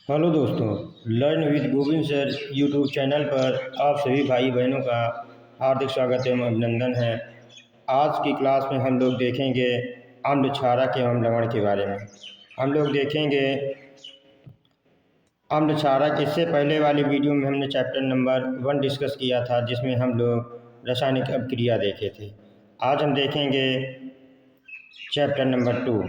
Hello दोस्तों, learn with Govind sir YouTube channel पर आप सभी भाई बहनों का हार्दिक स्वागत एवं अभिनंदन है। आज की क्लास में हम लोग देखेंगे अम्ल क्षारक एवं लवण के बारे में। हम लोग देखेंगे अम्ल क्षारक। इससे पहले वाली वीडियो में हमने चैप्टर नंबर 1 डिस्कस किया था, जिसमें हम लोग रासायनिक अभिक्रिया देखे थे। आज हम देखेंगे चैप्टर नंबर 2।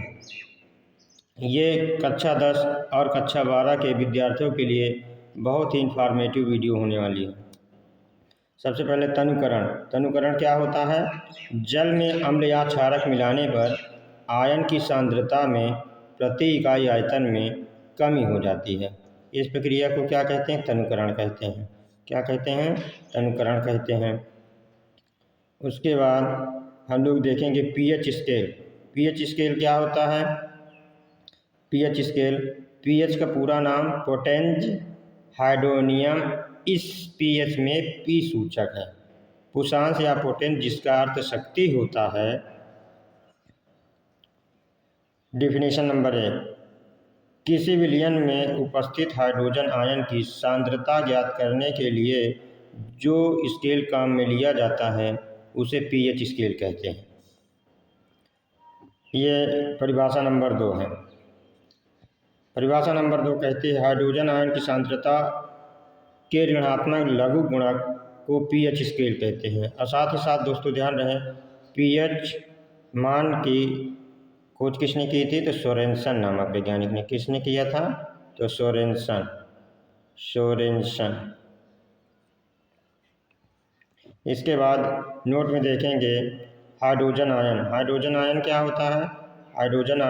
ये कक्षा 10 और कक्षा 12 के विद्यार्थियों के लिए बहुत ही इंफॉर्मेटिव वीडियो होने वाली है। सबसे पहले तनुकरण। तनुकरण क्या होता है? जल में अम्ल या क्षारक मिलाने पर आयन की सांद्रता में प्रति इकाई आयतन में कमी हो जाती है। इस प्रक्रिया को क्या कहते हैं? तनुकरण कहते हैं। क्या कहते हैं? तनुकरण कहते हैं। उसके बाद हम लोग देखेंगे पीएच स्केल। पीएच स्केल क्या होता है? पीएच स्केल, पीएच का पूरा नाम पोटेंज हाइड्रोनियम। इस पीएच में पी सूचक है। पुषांश या पोटेंज जिसका अर्थ शक्ति होता है। डिफिनेशन नंबर 1, किसी विलयन में उपस्थित हाइड्रोजन आयन की सांद्रता ज्ञात करने के लिए जो स्केल काम में लिया जाता है उसे पीएच स्केल कहते हैं। ये परिभाषा नंबर 2 है। परिभाषा नंबर 2 कहती है हाइड्रोजन आयन की सांद्रता के ऋणात्मक लघु गुणक को पीएच स्केल कहते हैं। और साथ ही साथ दोस्तों ध्यान रहे, पीएच मान की खोज किसने की थी? तो सोरेनसन नामक वैज्ञानिक ने। किसने किया था? तो सोरेनसन। इसके बाद नोट में देखेंगे हाइड्रोजन आयन। हाइड्रोजन आयन क्या होता है? हाइड्रोजन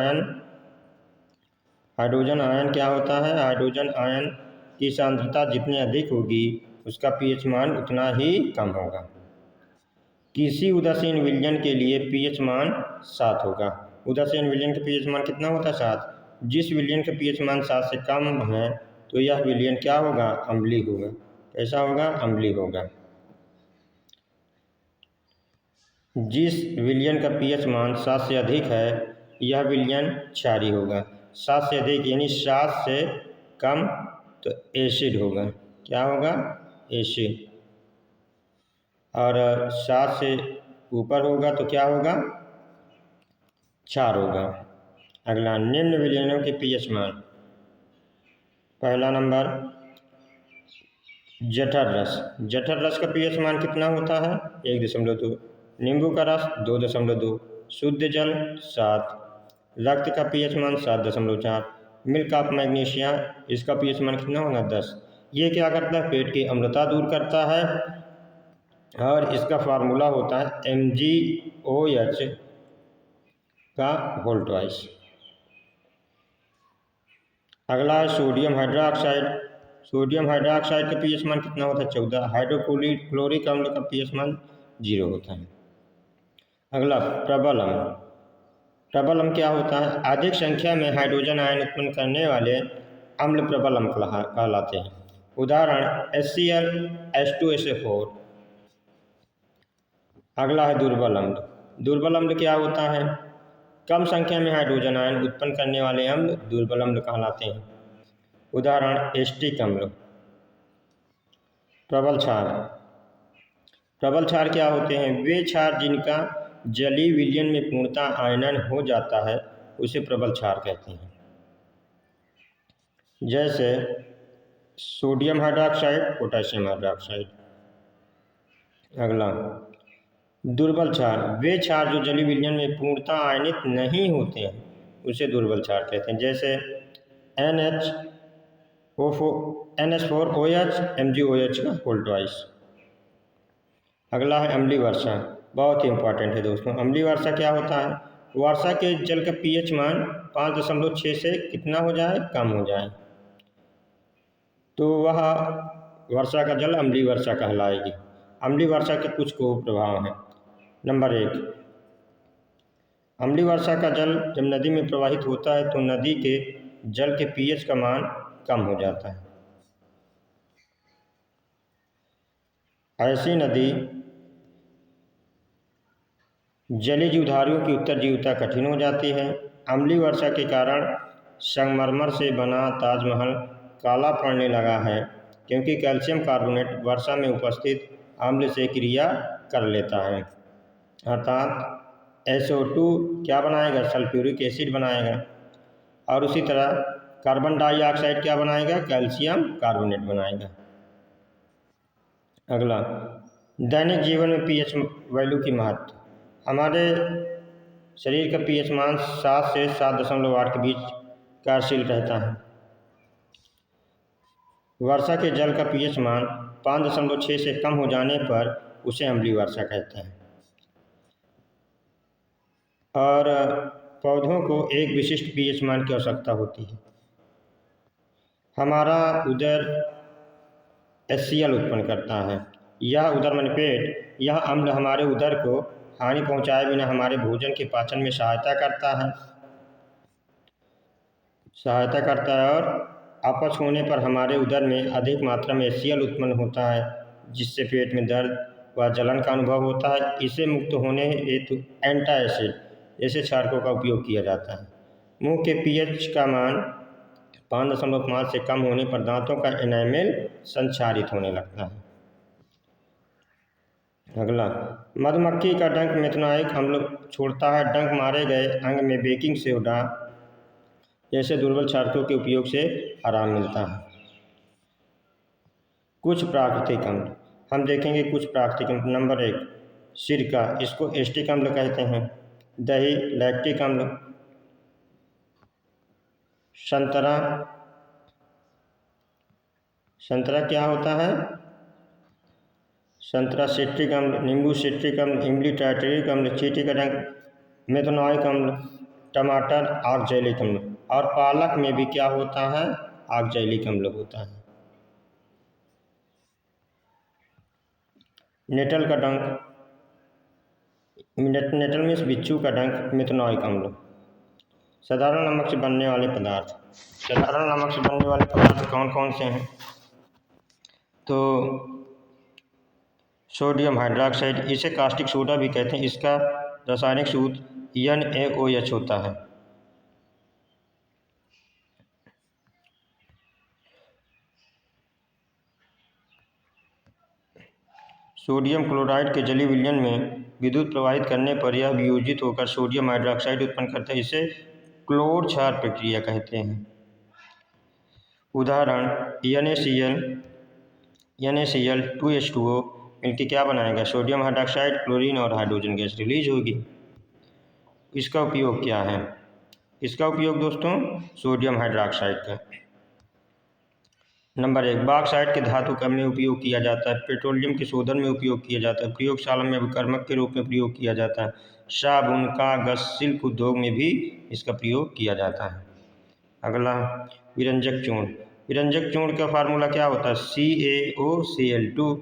आयन क्या होता है? हाइड्रोजन आयन की सांद्रता जितनी अधिक होगी उसका पीएच मान उतना ही कम होगा। किसी उदासीन विलयन के लिए पीएच मान 7 होगा। उदासीन विलयन का पीएच मान कितना होता है? 7। जिस विलयन का पीएच मान 7 से कम है तो यह विलयन क्या होगा? अम्लीय होगा। कैसा होगा? अम्लीय होगा। जिस विलयन का पीएच मान 7 से अधिक है यह विलयन क्षारीय होगा। 7 से अधिक यानी 7 से कम तो एसिड होगा। क्या होगा? एसिड। और 7 से ऊपर होगा तो क्या होगा? क्षार होगा। अगला, निम्न विलयनों के पीएच मान। पहला नंबर जठर रस। जठर रस का पीएच मान कितना होता है? 1.2। नींबू का रस 2.2। शुद्ध जल 7। रक्त का पीएच मान 7.4। मिल्क ऑफ मैग्नीशिया, इसका पीएच मान कितना होगा? 10। ये क्या करता है? पेट की अम्लता दूर करता है और इसका फार्मूला होता है MgOH का होल ट्वाइस। अगला है सोडियम हाइड्रोक्साइड। सोडियम हाइड्रोक्साइड का पीएच मान कितना होता है? 14। हाइड्रोक्लोरिक अम्ल का पीएच मान 0 होता है। अगला प्रबल अम्ल। प्रबल अम्ल क्या होता है? अधिक संख्या में हाइड्रोजन आयन उत्पन्न करने वाले अम्ल प्रबल अम्ल कहलाते हैं। उदाहरण HCl H2SO4। अगला है दुर्बल अम्ल। दुर्बल अम्ल क्या होता है? कम संख्या में हाइड्रोजन आयन उत्पन्न करने वाले अम्ल दुर्बल अम्ल कहलाते हैं। उदाहरण एस्टिक अम्ल। प्रबल क्षार। प्रबल क्षार क्या होते हैं? वे क्षार जिनका जलीय विलयन में पूर्णतः आयनन हो जाता है उसे प्रबल क्षार कहते हैं। जैसे सोडियम हाइड्रोक्साइड, पोटेशियम हाइड्रोक्साइड। अगला दुर्बल क्षार। वे क्षार जो जलीय विलयन में पूर्णतः आयनित नहीं होते हैं उसे दुर्बल क्षार कहते हैं। जैसे NH4OH MgOH का होल ट्वाइस। अगला है अम्लीय वर्षा। बहुत ही इंपॉर्टेंट है दोस्तों। अम्लीय वर्षा क्या होता है? वर्षा के जल का पीएच मान 5.6 से कितना हो जाए? कम हो जाए तो वह वर्षा का जल अम्लीय वर्षा कहलाएगी। अम्लीय वर्षा के कुछ कुप्रभाव हैं। नंबर 1, अम्लीय वर्षा का जल जब नदी में प्रवाहित होता है तो नदी के जल के पीएच का मान कम हो जाता है। ऐसी नदी जलीय जीवधारियों की उत्तरजीविता कठिन हो जाती है। अम्लीय वर्षा के कारण संगमरमर से बना ताजमहल काला पड़ने लगा है क्योंकि कैल्शियम कार्बोनेट वर्षा में उपस्थित अम्ल से क्रिया कर लेता है, अर्थात SO2 क्या बनाएगा, सल्फ्यूरिक एसिड बनाएगा। और उसी तरह कार्बन डाइऑक्साइड क्या बनाएगा, कैल्शियम कार्बोनेट बनाएगा। अगला, दैनिक जीवन में pH वैल्यू की महत्व। हमारे शरीर का pH मान 7 से 7.8 के बीच कार्यशील रहता है। वर्षा के जल का pH मान 5.6 से कम हो जाने पर उसे अम्लीय वर्षा कहते हैं। और पौधों को एक विशिष्ट pH मान की आवश्यकता होती है। हमारा उदर HCl उत्पन्न करता है। यह उदर माने पेट, यह अम्ल हमारे उदर को हानि पहुंचाए बिना हमारे भोजन के पाचन में सहायता करता है और अपच होने पर हमारे उदर में अधिक मात्रा में HCl उत्पन्न होता है, जिससे पेट में दर्द व जलन का अनुभव होता है। इसे मुक्त होने हेतु एंटासिड जैसे क्षारकों का उपयोग किया जाता है। मुंह के pH का मान 5.5 से कम होने पर दांतों का एनामेल संक्षारित होने लगता है। अगला, मधुमक्खी का डंक मेथनॉइक अम्ल छोड़ता है। डंक मारे गए अंग में बेकिंग सोडा जैसे दुर्बल क्षारकों के उपयोग से आराम मिलता है। कुछ प्राकृतिक अम्ल हम देखेंगे। कुछ प्राकृतिक अम्ल, नंबर 1 सिरका, इसको एस्टिक अम्ल कहते हैं। दही लैक्टिक अम्ल। संतरा क्या होता है, संतरा सिट्रिक अम्ल, नींबू सिट्रिक अम्ल, इमली टार्टरिक अम्ल, चींटी का डंक मेथनॉइक अम्ल, टमाटर ऑक्जेलिक अम्ल। और पालक में भी क्या होता है, ऑक्जेलिक अम्ल होता है। नेटल का डंक, नेटल मीन्स बिच्छू का डंक मेथनॉइक अम्ल। साधारण नमक से बनने वाले पदार्थ। साधारण नमक से बनने वाले पदार्थ कौन कौन से हैं, तो सोडियम हाइड्रोक्साइड, इसे कास्टिक सोडा भी कहते हैं। इसका रासायनिक सूत्र NaOH होता है। सोडियम क्लोराइड के जलीय विलयन में विद्युत प्रवाहित करने पर यह वियोजित होकर सोडियम हाइड्रोक्साइड उत्पन्न करता है। इसे क्लोर क्षार प्रक्रिया कहते हैं। उदाहरण NaCl 2H2O मिलकर क्या बनाएगा, सोडियम हाइड्रोक्साइड, क्लोरीन और हाइड्रोजन गैस रिलीज होगी। इसका उपयोग क्या है, इसका उपयोग दोस्तों सोडियम हाइड्रोक्साइड का। नंबर 1 बॉक्साइट के धातु कम में उपयोग किया जाता है। पेट्रोलियम के शोधन में उपयोग किया जाता है। प्रयोगशाला में अभिकर्मक के रूप में प्रयोग किया जाता है। साबुन, कागज, शिल्प उद्योग में भी इसका प्रयोग किया जाता है। अगला, विरंजक चूर्ण। विरंजक चूर्ण का फार्मूला क्या होता है, CaOCl2।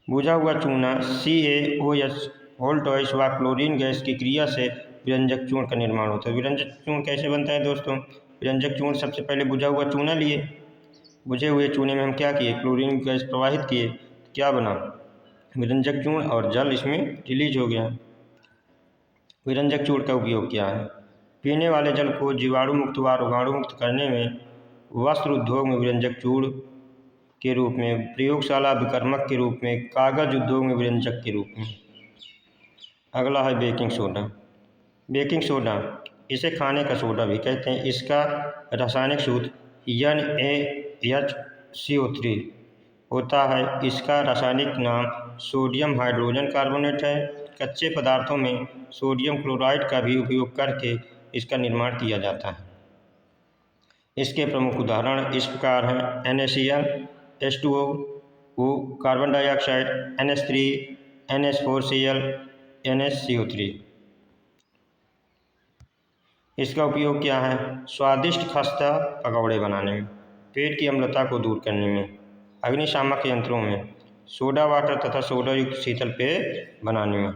बुझा हुआ चूना CaOH वोल्टॉइस व क्लोरीन गैस की क्रिया से विरंजक चूर्ण का निर्माण होता है। विरंजक चूर्ण कैसे बनता है दोस्तों, विरंजक चूर्ण सबसे पहले बुझा हुआ चूना लिए, बुझे हुए चूने में हम क्या किए, क्लोरीन गैस प्रवाहित किए, क्या बना, विरंजक चूर्ण, और जल इसमें रिलीज हो गया। विरंजक चूर्ण का उपयोग क्या है, पीने वाले जल को जीवाणु मुक्त व रोगाणु मुक्त करने में, वस्त्र उद्योग में विरंजक चूर्ण के रूप में, प्रयोगशाला अभिकर्मक के रूप में, कागज उद्योग में विरंजक के रूप में। अगला है बेकिंग सोडा। बेकिंग सोडा इसे खाने का सोडा भी कहते हैं। इसका रासायनिक सूत्र NaHCO3 होता है। इसका रासायनिक नाम सोडियम हाइड्रोजन कार्बोनेट है। कच्चे पदार्थों में सोडियम क्लोराइड का भी उपयोग करके इसका निर्माण किया जाता है। इसके प्रमुख उदाहरण इस प्रकार हैं, NaCl, H2O, carbon dioxide, NH3, NH4Cl, NHCO3। इसका उपयोग क्या है, स्वादिष्ट खस्ता पकौड़े बनाने में, पेट की अम्लता को दूर करने में, अग्निशामक यंत्रों में, सोडा वाटर तथा सोडा युक्त शीतल पेय बनाने में।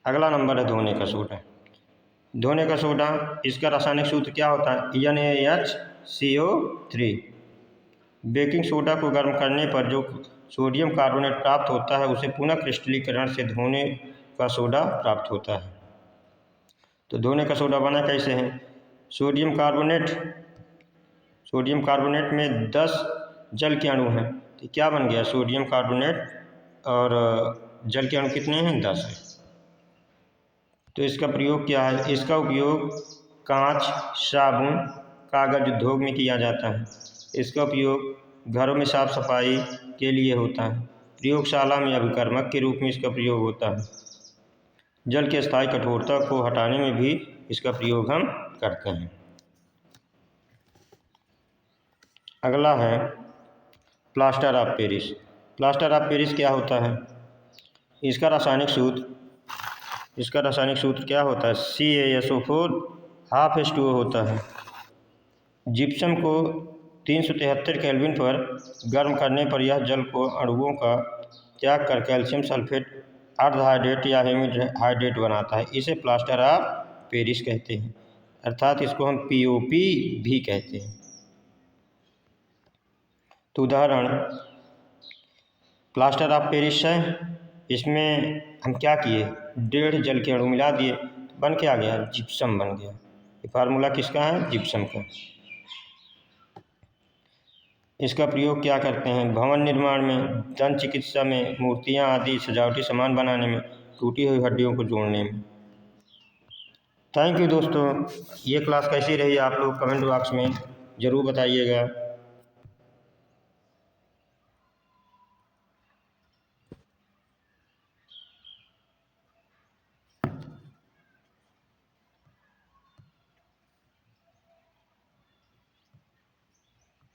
अगला नंबर है धोने का सोडा। धोने का सोडा, इसका रासायनिक सूत्र क्या होता है, NaHCO3। बेकिंग सोडा को गर्म करने पर जो सोडियम कार्बोनेट प्राप्त होता है उसे पुनः क्रिस्टलीकरण से धोने का सोडा प्राप्त होता है। तो धोने का सोडा बना कैसे है, सोडियम कार्बोनेट सोडियम कार्बोनेट में 10 जल के अणु हैं, तो क्या बन गया? सोडियम कार्बोनेट और जल के अणु कितने हैं? 10 है। तो इसका प्रयोग क्या है? इसका उपयोग कांच, साबुन, कागज उद्योग में किया जाता है। इसका उपयोग घरों में साफ सफाई के लिए होता है। प्रयोगशाला में अभिकर्मक के रूप में इसका प्रयोग होता है। जल की स्थायी कठोरता को हटाने में भी इसका प्रयोग हम करते हैं। अगला है plaster of Paris. Plaster of Paris क्या होता है? इसका रासायनिक सूत्र क्या होता है? CaSO4 हाफ H2O होता है। जिप्सम को 373 केल्विन पर गर्म करने पर यह जल को अणुओं का त्याग कर कैल्शियम सल्फेट अर्धहाइड्रेट या हेमीहाइड्रेट बनाता है। इसे प्लास्टर ऑफ पेरिस कहते हैं, अर्थात इसको हम POP भी कहते हैं। तो उदाहरण प्लास्टर ऑफ पेरिस है, इसमें हम क्या किए? 1.5 जल के अणु मिला दिए, बन क्या गया? जिप्सम बन गया। ये फार्मूला किसका है? जिप्सम का। इसका प्रयोग क्या करते हैं? भवन निर्माण में, दंत चिकित्सा में, मूर्तियां आदि सजावटी सामान बनाने में, टूटी हुई हड्डियों को जोड़ने में। थैंक यू दोस्तों। ये क्लास कैसी रही आप लोग कमेंट बॉक्स में ज़रूर बताइएगा।